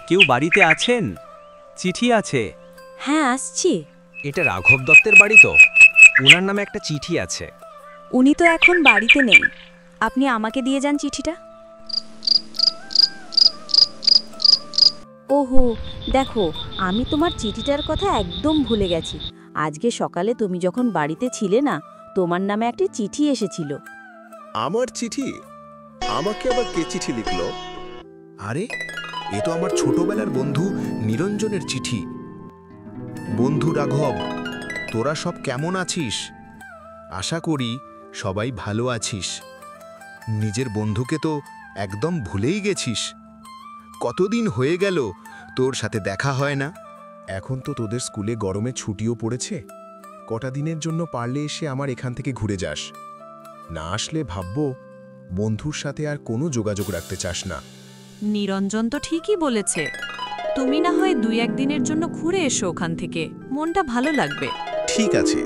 কেউ বাড়িতে আছেন? চিঠি আছে। হ্যাঁ, আসছি। এটা রাঘব দত্তের বাড়ি তো? ওনার নামে একটা চিঠি আছে। উনি তো এখন বাড়িতে নেই। আপনি আমাকে দিয়ে যান চিঠিটা। ওহো, দেখো, আমি তোমার চিঠিটার কথা একদম ভুলে গেছি। আজকে সকালে তুমি যখন বাড়িতে ছিলে না, তোমার নামে একটি চিঠি এসেছিল। আমার চিঠি? আমাকে আবার কে চিঠি লিখলো? আরে, এ তো আমার ছোটবেলার বন্ধু নিরঞ্জনের চিঠি। বন্ধু রাঘব, তোরা সব কেমন আছিস? আশা করি সবাই ভালো আছিস। নিজের বন্ধুকে তো একদম ভুলেই গেছিস। কতদিন হয়ে গেল তোর সাথে দেখা হয় না। এখন তো তোদের স্কুলে গরমে ছুটিও পড়েছে। কটা দিনের জন্য পারলে এসে আমার এখান থেকে ঘুরে যাস। না আসলে ভাববো বন্ধুর সাথে আর কোনো যোগাযোগ রাখতে চাস না। নিরঞ্জন তো ঠিকই বলেছে। তুমি না হয় 2-1 দিনের জন্য ঘুরে এসো ওখান থেকে, মনটা ভালো লাগবে। ঠিক আছে,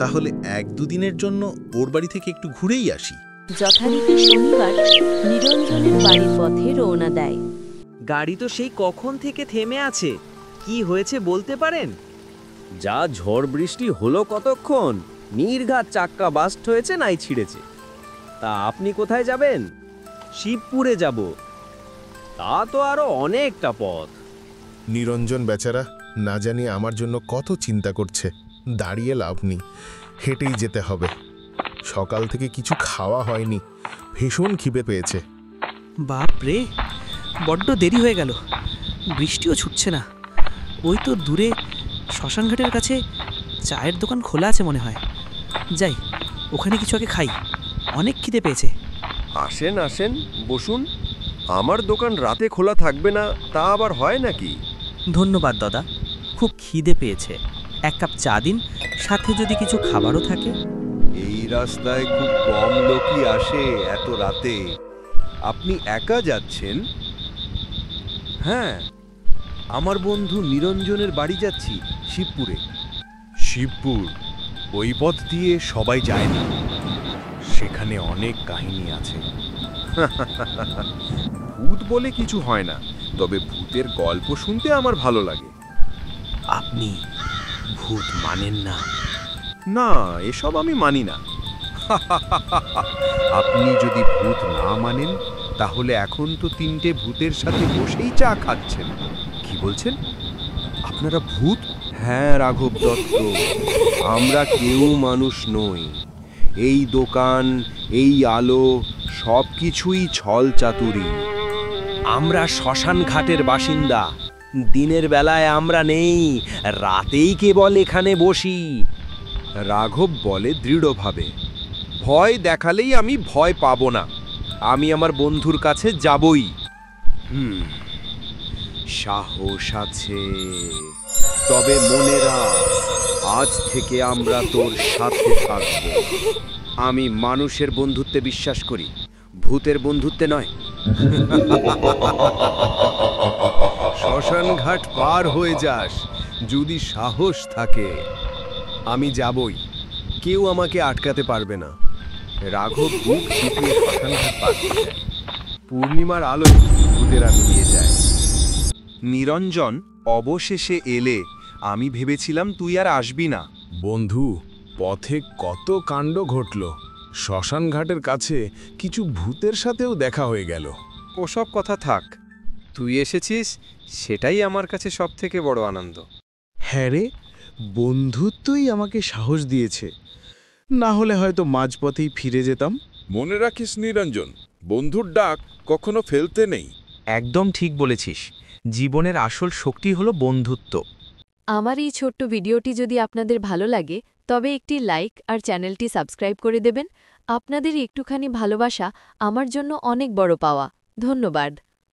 তাহলে 1-2 দিনের জন্য ওর বাড়ি থেকে একটু ঘুরেই আসি। যথারীতি শনিবার নিরঞ্জনের বাড়ির পথে রওনা দেয়। গাড়ি তো সেই কখন থেকে থেমে আছে। কি হয়েছে বলতে পারেন? যা ঝড় বৃষ্টি হলো কতক্ষণ, নির্ঘাত চাক্কা বাস্ট হয়েছে, নাই ছিঁড়েছে। তা আপনি কোথায় যাবেন? শিবপুরে যাব। তা তো আরো অনেকটা পথ। নিরঞ্জন বেচারা না জানি আমার জন্য কত চিন্তা করছে। দাঁড়িয়ে লাভ নেই, হেঁটেই যেতে হবে। সকাল থেকে কিছু খাওয়া হয়নি, ভীষণ খিদে পেয়েছে। বাপ রে, বড্ড দেরি হয়ে গেল, বৃষ্টিও ছুটছে না। ওই তো দূরে শ্মশানঘাটের কাছে চায়ের দোকান খোলা আছে মনে হয়। যাই, ওখানে কিছু আগে খাই, অনেক খিদে পেয়েছে। আসেন আসেন, বসুন। আমার দোকান রাতে খোলা থাকবে না তা আবার হয় নাকি? ধন্যবাদ দাদা, খুব খিদে পেয়েছে। 1 কাপ চা দিন, সাথে যদি কিছু খাবারও থাকে। এই রাস্তায় খুব কম লোকই আসে এত রাতে। আপনি একা যাচ্ছেন? হ্যাঁ, আমার বন্ধু নিরঞ্জনের বাড়ি যাচ্ছি, শিবপুরে। শিবপুর? ওই পথ দিয়ে সবাই যায় না, সেখানে অনেক কাহিনী আছে। ভূত বলে কিছু হয় না, তবে ভূতের গল্প শুনতে আমার ভালো লাগে। আপনি ভূত মানেন না? না, এসব আমি মানি না। আপনি যদি ভূত না মানেন, তাহলে এখন তো 3টে ভূতের সাথে বসেই চা খাচ্ছেন। কি বলছেন? আপনারা ভূত? হ্যাঁ রাঘব দত্ত, আমরা কেউ মানুষ নই। এই দোকান, এই আলো, সব কিছুই ছল চাতুরি। আমরা শ্মশান ঘাটের বাসিন্দা। দিনের বেলায় আমরা নেই, রাতেই কেবল এখানে বসি। রাঘব বলে দৃঢ়ভাবে, ভয় দেখালেই আমি ভয় পাবো না। আমি আমার বন্ধুর কাছে যাবই। সাহস আছে, তবে মনে রাখ, আজ থেকে আমরা তোর সাথে থাকব। আমি মানুষের বন্ধুত্বে বিশ্বাস করি, ভূতের বন্ধুত্বে নয়। শ্মশান ঘাট পার হয়ে যাস যদি সাহস থাকে। আমি যাবই, কেউ আমাকে আটকাতে পারবে না। রাঘব বুক চিপিয়ে শ্মশান ঘাট পার হয়ে যায়। পূর্ণিমার আলোয় ভূতেরা মিলিয়ে যায়। নিরঞ্জন অবশেষে এলে। আমি ভেবেছিলাম তুই আর আসবি না। বন্ধু, পথে কত কাণ্ড ঘটল। শ্মশান ঘাটের কাছে কিছু ভূতের সাথেও দেখা হয়ে গেল। ওসব কথা থাক, তুই এসেছিস সেটাই আমার কাছে সবথেকে বড় আনন্দ। হ্যাঁ রে, বন্ধুত্বই আমাকে সাহস দিয়েছে, না হলে হয়তো মাঝপথেই ফিরে যেতাম। মনে রাখিস নিরঞ্জন, বন্ধুর ডাক কখনো ফেলতে নেই। একদম ঠিক বলেছিস, জীবনের আসল শক্তি হলো বন্ধুত্ব। আমার এই ছোট্ট ভিডিওটি যদি আপনাদের ভালো লাগে, তবে একটি লাইক আর চ্যানেলটি সাবস্ক্রাইব করে দেবেন। আপনাদের একটুখানি ভালোবাসা আমার জন্য অনেক বড় পাওয়া। ধন্যবাদ।